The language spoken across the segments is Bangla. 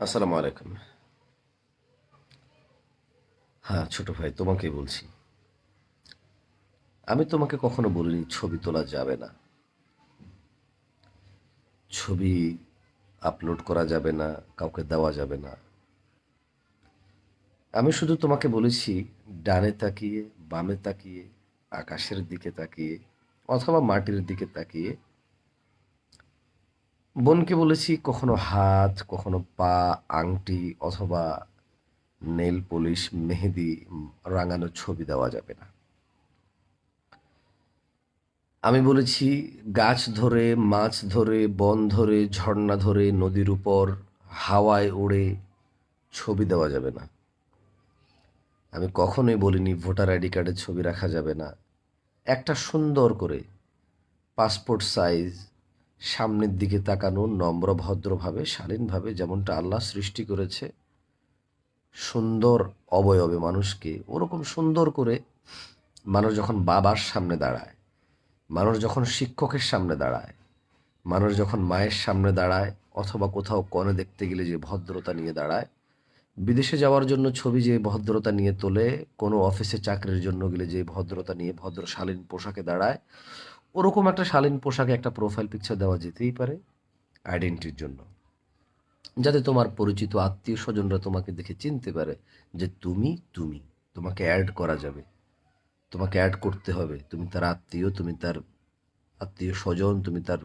আসসালামু আলাইকুম। হ্যাঁ ছোট ভাই, তোমাকেই বলছি। আমি তোমাকে কখনো বলিনি ছবি তোলা যাবে না, ছবি আপলোড করা যাবে না, কাউকে দেওয়া যাবে না। আমি শুধু তোমাকে বলেছি ডানে তাকিয়ে, বামে তাকিয়ে, আকাশের দিকে তাকিয়ে অথবা মাটির দিকে তাকিয়ে। বোনকে বলেছি কখনো হাত, কখনো পা, আংটি অথবা নেল পলিশ, মেহেদি, রাঙানো ছবি দেওয়া যাবে না। আমি বলেছি গাছ ধরে, মাছ ধরে, বন ধরে, ঝর্ণা ধরে, নদীর উপর হাওয়ায় উড়ে ছবি দেওয়া যাবে না। আমি কখনোই বলিনি ভোটার আইডি কার্ডের ছবি রাখা যাবে না। একটা সুন্দর করে পাসপোর্ট সাইজ, সামনের দিকে তাকানো, নম্র ভদ্রভাবে, শালীনভাবে, যেমনটা আল্লাহ সৃষ্টি করেছে সুন্দর অবয়বে মানুষকে, ওরকম সুন্দর করে মানুষ যখন বাবার সামনে দাঁড়ায়, মানুষ যখন শিক্ষকের সামনে দাঁড়ায়, মানুষ যখন মায়ের সামনে দাঁড়ায়, অথবা কোথাও কনে দেখতে গেলে যে ভদ্রতা নিয়ে দাঁড়ায়, বিদেশে যাওয়ার জন্য ছবি যে ভদ্রতা নিয়ে তোলে, কোনো অফিসে চাকরির জন্য গেলে যে ভদ্রতা নিয়ে ভদ্র শালীন পোশাকে দাঁড়ায়, ওরকম একটা শালীন পোশাকে একটা প্রোফাইল পিকচার দেওয়া যেতেই পারে আইডেন্টিটির জন্য, যাতে তোমার পরিচিত আত্মীয় স্বজনরা তোমাকে দেখে চিনতে পারে যে তুমি তুমি তোমাকে অ্যাড করা যাবে, তোমাকে অ্যাড করতে হবে, তুমি তার আত্মীয়, তুমি তার আত্মীয় স্বজন, তুমি তার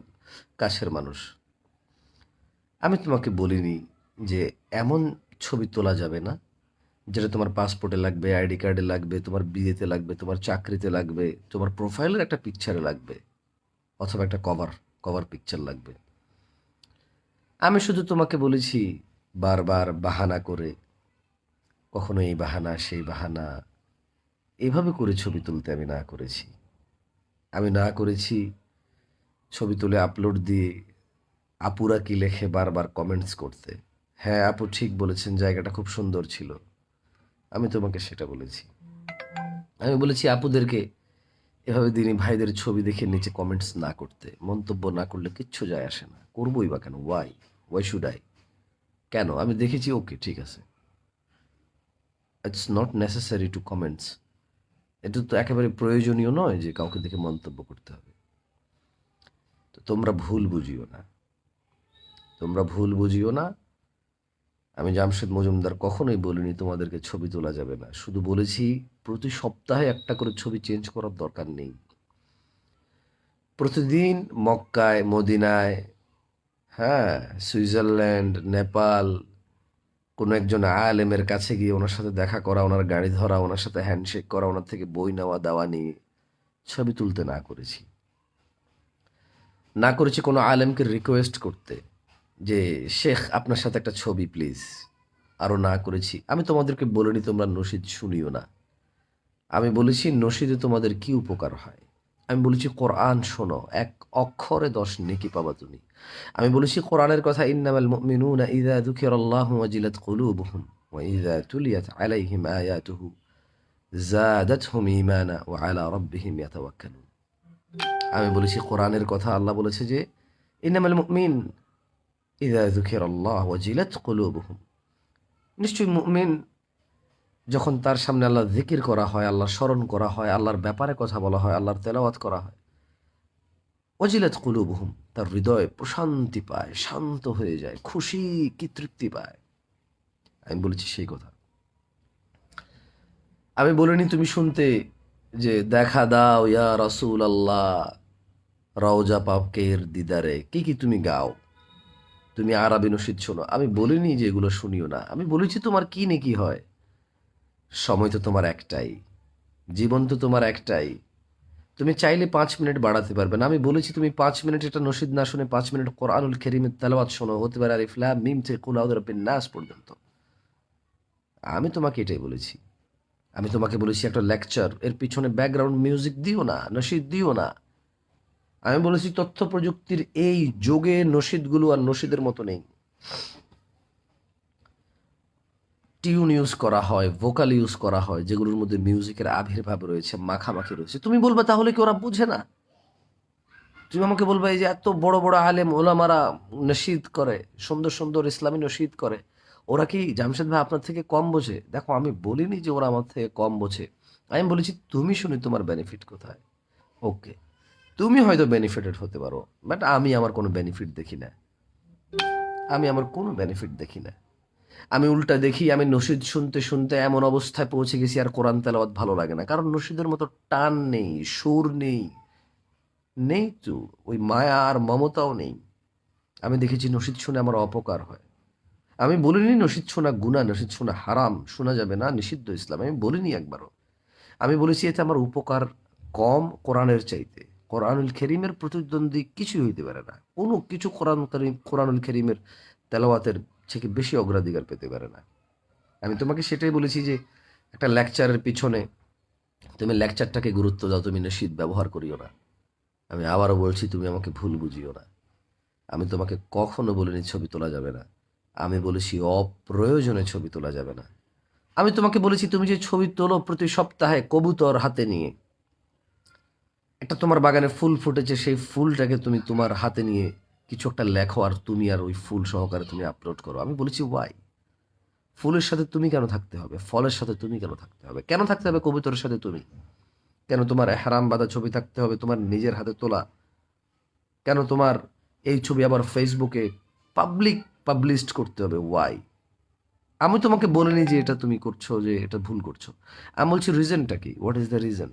কাছের মানুষ। আমি তোমাকে বলিনি যে এমন ছবি তোলা যাবে না যেটা তোমার পাসপোর্টে লাগবে, আইডি কার্ডে লাগবে, তোমার বিয়েতে লাগবে, তোমার চাকরিতে লাগবে, তোমার প্রোফাইলের একটা পিকচারে লাগবে, অথবা একটা কভার কভার পিকচার লাগবে। আমি শুধু তোমাকে বলেছি বারবার বাহানা করে, কখনো এই বাহানা সেই বাহানা, এভাবে করে ছবি তুলতে আমি না করেছি। আমি না করেছি ছবি তুলে আপলোড দিয়ে আপুরা কি লেখে বারবার কমেন্টস করতে। হ্যাঁ আপু ঠিক বলেছেন, জায়গাটা খুব সুন্দর ছিল। আমি তোমাকে সেটা বলেছি। আমি বলেছি আপুদেরকে এভাবে দিনই ভাইদের ছবি দেখে নিচে কমেন্টস না করতে, মন্তব্য না করলে কিচ্ছু যায় আসে না, করবোই বা কেন, ওয়াই ওয়াই শুড আই, কেন? আমি দেখেছি, ওকে ঠিক আছে, it's not necessary to comments. এটা তো একেবারে প্রয়োজনীয় নয় যে কাউকে দেখে মন্তব্য করতে হবে। তো তোমরা ভুল বুঝিও না, তোমরা ভুল বুঝিও না। আমি জামশেদ মজুমদার কখনোই বলিনি তোমাদেরকে ছবি তোলা যাবে না, শুধু বলেছি প্রতি সপ্তাহে একটা করে ছবি চেঞ্জ করার দরকার নেই। প্রতিদিন মক্কায়, মদিনায়, হ্যাঁ, সুইজারল্যান্ড, নেপাল, কোনো একজন আলেমের কাছে গিয়ে ওনার সাথে দেখা করা, ওনার গাড়ি ধরা, ওনার সাথে হ্যান্ডশেক করা, ওনার থেকে বই নেওয়া দেওয়া নিয়ে ছবি তুলতে না করেছি। না করেছি কোনো আলেমকে রিকোয়েস্ট করতে যে শেখ আপনার সাথে একটা ছবি প্লিজ। আরও না করেছি আমি তোমাদেরকে বলিনি তোমরা নসিদ শুনিও না। আমি বলেছি নসিদে তোমাদের কি উপকার হয়। আমি বলেছি কোরআন শোনো, এক অক্ষরে 10 নেকি পাবা তুমি। আমি বলেছি কোরআনের কথা, ইন্নামাল মুমিনুনা ইযা যুকিরাল্লাহু ওয়াজিলাত কুলুবুহুম ওয়া ইযা তুলিয়াত আলাইহিম আয়াতুহু যাদাতহুম ঈমানা ওয়া আলা রাব্বিহিম ইয়াতাওয়াক্কালুন। আমি বলেছি কোরআনের কথা, আল্লাহ বলেছে যে ইন্নামাল মুমিন ইযা যুকিরাল্লাহু ওয়াজিলাত কুলুবুহুম, নিশ্চয়ই মুমিন যখন তার সামনে আল্লাহর জিকির করা হয়, আল্লাহর স্মরণ করা হয়, আল্লাহর ব্যাপারে কথা বলা হয়, আল্লাহর তেলাওয়াত করা হয়, ওয়াজিলাত কুলুবুহুম, তার হৃদয় প্রশান্তি পায়, শান্ত হয়ে যায়, খুশি কি তৃপ্তি পায়। আমি বলেছি সেই কথা। আমি বলিনি তুমি শুনতে যে দেখা দাও ইয়া রাসূল আল্লাহ, রওজা পাকের দিদারে, কি কি তুমি গাও, তুমি আরবি নসিদ শোনো। আমি বলিনি যে এগুলো শুনিও না। আমি বলেছি তোমার কি নেকি হয়। সময় তো তোমার একটাই, জীবন তো তোমার একটাই, তুমি চাইলে 5 মিনিট বাড়াতে পারবে না। আমি বলেছি তুমি 5 মিনিট এটা নসিদ না শুনে 5 মিনিট কোরআনুল কারীমের তেলাওয়াত শোনো, হতে পারে আলিফ লাম মিম থেকে কুল আউযু বিরাব্বিন নাস পর্যন্ত। আমি তোমাকে এটাই বলেছি। আমি তোমাকে বলেছি একটা লেকচার, এর পিছনে ব্যাকগ্রাউন্ড মিউজিক দিও না, নসিদ দিও না। আমি বলেছি তথ্য প্রযুক্তির এই যুগে নসিদগুলো আর নসিদের মতো নেই। টিউন ইউজ করা হয়, ভোকাল ইউজ করা হয়, যেগুলোর মধ্যে মিউজিকের আবির্ভাব রয়েছে, মাখামাখি রয়েছে। তুমি বলবে তাহলে কি ওরা বুঝে না? তুমি আমাকে বলবে এই যে এত বড় বড় আলেম ওলামারা নসিদ করে, সুন্দর সুন্দর ইসলামী নসিদ করে, ওরা কি জামশেদ ভাই আপনার থেকে কম বোঝে? দেখো, আমি বলিনি যে ওরা আমার থেকে কম বোঝে। আমি বলেছি তুমি শুনি তোমার বেনিফিট কোথায়। ওকে, তুমি হয়তো বেনিফিটেড হতে পারো, বাট আমি আমার কোনো বেনিফিট দেখি না। আমি আমার কোনো বেনিফিট দেখি না। আমি উল্টা দেখি, আমি নসিদ শুনতে শুনতে এমন অবস্থায় পৌঁছে গেছি আর কোরআন তেলাওয়াত ভালো লাগে না, কারণ নসিদের মতো টান নেই, সুর নেই, নেই তো ওই মায়া আর মমতাও নেই। আমি দেখেছি নসিদ শুনে আমার অপকার হয়। আমি বলিনি নসিদ শোনা গুনাহ, নসিদ শোনা হারাম, শোনা যাবে না, নিষিদ্ধ ইসলাম, আমি বলিনি একবারও। আমি বলেছি এতে আমার উপকার কম কোরআনের চাইতে। কোরআনুল খেরিমের প্রতিদ্বন্দ্বী কিছুই হইতে পারে না, কোনো কিছু কোরআনুল খেরিমের তেলাওয়াতের থেকে বেশি অগ্রাধিকার পেতে পারে না। আমি তোমাকে সেটাই বলেছি যে একটা লেকচারের পিছনে তুমি লেকচারটাকে গুরুত্ব দাও, তুমি নিষিদ্ধ ব্যবহার করিও না। আমি আবারও বলছি, তুমি আমাকে ভুল বুঝিও না। আমি তোমাকে কখনো বলিনি ছবি তোলা যাবে না। আমি বলেছি অপ্রয়োজনে ছবি তোলা যাবে না। আমি তোমাকে বলেছি তুমি যে ছবি তোলো প্রতি সপ্তাহে কবুতর হাতে নিয়ে, একটা তোমার বাগানে ফুল ফুটেছে, সেই ফুলটাকে তুমি তোমার হাতে নিয়ে কিছু একটা লেখো আর তুমি আর ওই ফুল সহকারে তুমি আপলোড করো। আমি বলেছি ওয়াই? ফুলের সাথে তুমি কেন থাকতে হবে? ফলের সাথে তুমি কেন থাকতে হবে? কেন থাকতে হবে কবুতরের সাথে তুমি? কেন তোমার এহরাম বাঁধা ছবি থাকতে হবে তোমার নিজের হাতে তোলা? কেন তোমার এই ছবি আবার ফেসবুকে পাবলিশড করতে হবে? ওয়াই? আমি তোমাকে বলিনি যে এটা তুমি করছো, যে এটা ভুল করছো। আমি বলছি রিজনটা কি, হোয়াট ইজ দ্য রিজন?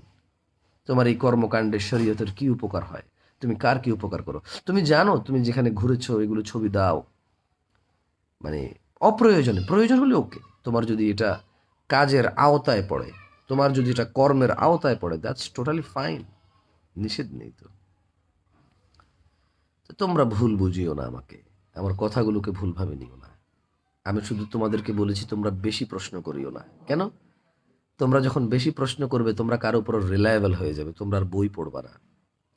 তোমার এই কর্মকাণ্ডে শরীয়তের কি উপকার হয়? তুমি কার কি উপকার করো? তুমি জানো তুমি যেখানে ঘুরেছো এগুলো ছবি দাও মানে অপ্রয়োজনে, প্রয়োজন হলে ওকে। তোমার যদি এটা কাজের আওতায় পড়ে, তোমার যদি এটা কর্মের আওতায় পড়ে, দ্যাটস টোটালি ফাইন, নিষেধ নেই তো। তো তোমরা ভুল বুঝিও না আমাকে, আমার কথাগুলোকে ভুলভাবে নিও না। আমি শুধু তোমাদেরকে বলেছি তোমরা বেশি প্রশ্ন করিও না। কেন? তোমরা যখন বেশি প্রশ্ন করবে তোমরা কারো উপর রিলায়েবল হয়ে যাবে, তোমরা আর বই পড়বা না।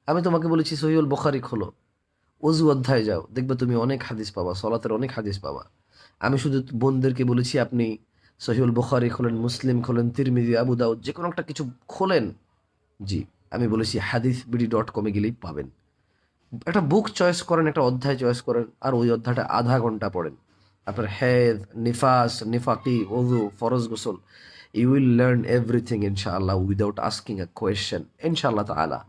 আমি তোমাকে বলেছি সহিহুল বুখারী খোলো, অজু অধ্যায় যাও, দেখবে তুমি অনেক হাদিস পাবা, সলাতের অনেক হাদিস পাবা। আমি শুধু বোনদেরকে বলেছি আপনি সহিহুল বুখারী খোলেন, মুসলিম খোলেন, তিরমিজি, আবু দাউদ, যে কোনো একটা কিছু খোলেন। জি, আমি বলেছি hadithbidi.com গেলেই পাবেন। একটা বুক চয়েস করেন, একটা অধ্যায় চয়েস করেন, আর ওই অধ্যায়টা আধা ঘন্টা পড়েন। আপনার হেদ, নিফাস, নিফাকি, ওযু, ফরজ গোসল, you will learn everything inshallah without asking a question inshallah ta'ala.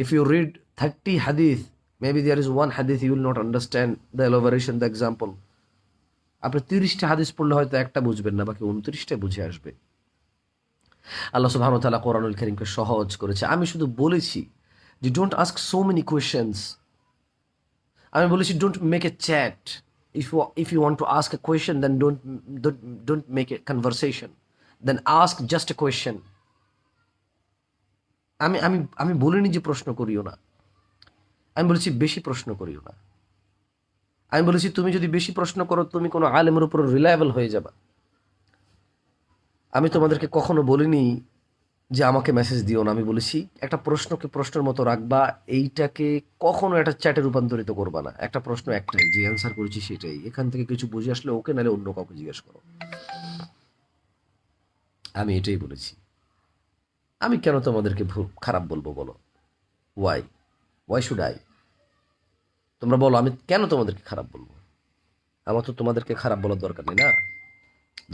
If you read 30 hadith, maybe there is one hadith you will not understand the elaboration, the example. আপনি 30টা হাদিস পড়লে হয়তো একটা বুঝবেন না, বাকি 29টা বুঝে আসবে। আল্লাহ সুবহানাহু ওয়া তাআলা কোরআনুল কারীমকে সহজ করেছে। আমি শুধু বলেছি যে don't ask so many questions. আমি বলেছি don't make a chat. If you want to ask a question then don't make a conversation, then ask just a question. আমি আমি আমি বলিনি যে প্রশ্ন করিও না, আমি বলেছি বেশি প্রশ্ন করিও না। আমি বলেছি তুমি যদি বেশি প্রশ্ন করো তুমি কোনো আলেমের উপর রিলায়েবল হয়ে যাবা। আমি তোমাদেরকে কখনো বলিনি যে আমাকে মেসেজ দিও না। আমি বলেছি একটা প্রশ্নকে প্রশ্নের মতো রাখবা, এইটাকে কখনো একটা চ্যাটে রূপান্তরিত করবা না। একটা প্রশ্ন একটাই, যে অ্যান্সার করেছি সেটাই। এখান থেকে কিছু বুঝে আসলে ওকে, নাহলে অন্য কাউকে জিজ্ঞেস করো। আমি এটাই বলেছি। আমি কেন তোমাদেরকে খারাপ বলবো বলো? ওয়াই? Why should I? তোমরা বলো, আমি কেন তোমাদেরকে খারাপ বলবো? আমার তো তোমাদেরকে খারাপ বলার দরকার নেই, না?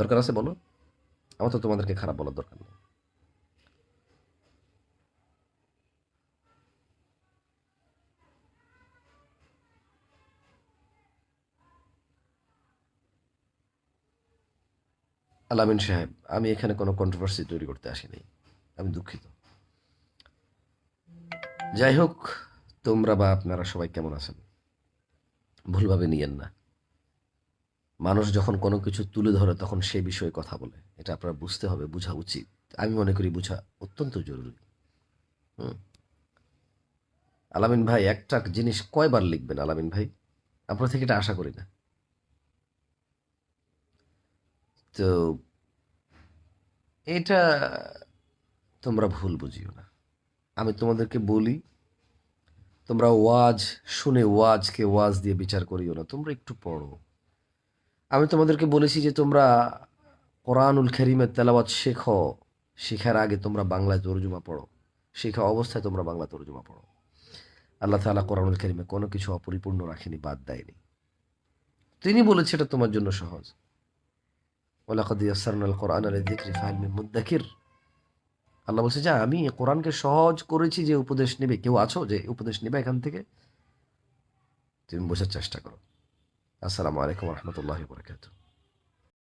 দরকার আছে বলো? আমার তো তোমাদেরকে খারাপ বলার দরকার নেই। আলামিন সাহেব, আমি এখানে কোনো কন্ট্রোভার্সি তৈরি করতে আসিনি, আমি দুঃখিত। যাই হোক, তোমরা বা আপনারা সবাই কেমন আছেন? ভুলভাবে নিয়েন না। মানুষ যখন কোনো কিছু তুলে ধরে তখন সে বিষয়ে কথা বলে, এটা আপনারা বুঝতে হবে, বোঝা উচিত। আমি মনে করি বোঝা অত্যন্ত জরুরি। হুম। আলামিন ভাই, একটা জিনিস কয়বার লিখবেন আলামিন ভাই? আপনার থেকে এটা আশা করি না। তো এটা তোমরা ভুল বুঝিও না। আমি তোমাদেরকে বলি, তোমরা ওয়াজ শুনে ওয়াজকে ওয়াজ দিয়ে বিচার করিও না, তোমরা একটু পড়ো। আমি তোমাদেরকে বলেছি যে তোমরা কোরআনুল কারীমের তেলাওয়াত শেখো, শেখার আগে তোমরা বাংলায় তরজমা পড়ো, শেখা অবস্থায় তোমরা বাংলা তরজমা পড়ো। আল্লাহ তাআলা কোরআনুল কারীমে কোনো কিছু অপরিপূর্ণ রাখেনি, বাদ দেয়নি। তিনি বলেছে এটা তোমার জন্য সহজ। ওয়ালাকাদ ইয়াসসারনাল কুরআনা লিযিকরি ফাহাল মিন মুদ্দাকির। আল্লাহ বলছে যে আমি কোরআনকে সহজ করেছি, যে উপদেশ নেবে, কেউ আছো যে উপদেশ নেবে এখান থেকে? তুমি বোঝার চেষ্টা করো। আসসালামু আলাইকুম ওয়া রাহমাতুল্লাহি ওয়া বারাকাতুহু।